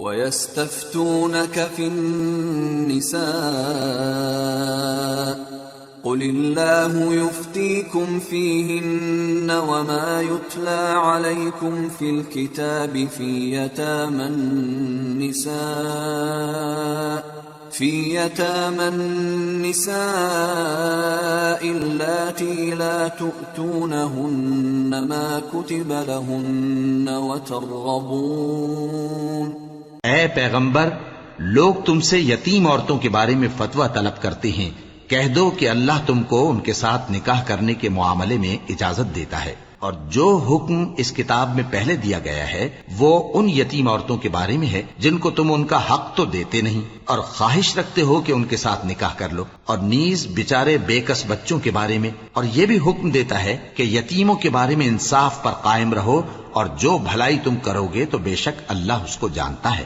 وَيَسْتَفْتُونَكَ فِي النِّسَاءِ قُلِ اللَّهُ يُفْتِيكُمْ فِيهِنَّ وَمَا يُتْلَى عَلَيْكُمْ فِي الْكِتَابِ فِي يَتَامَى النِّسَاءِ اللَّاتِي لَا تُؤْتُونَهُنَّ مَا كُتِبَ لَهُنَّ اے پیغمبر، لوگ تم سے یتیم عورتوں کے بارے میں فتویٰ طلب کرتے ہیں، کہہ دو کہ اللہ تم کو ان کے ساتھ نکاح کرنے کے معاملے میں اجازت دیتا ہے، اور جو حکم اس کتاب میں پہلے دیا گیا ہے وہ ان یتیم عورتوں کے بارے میں ہے جن کو تم ان کا حق تو دیتے نہیں اور خواہش رکھتے ہو کہ ان کے ساتھ نکاح کر لو، اور نیز بیچارے بے کس بچوں کے بارے میں، اور یہ بھی حکم دیتا ہے کہ یتیموں کے بارے میں انصاف پر قائم رہو، اور جو بھلائی تم کرو گے تو بے شک اللہ اس کو جانتا ہے۔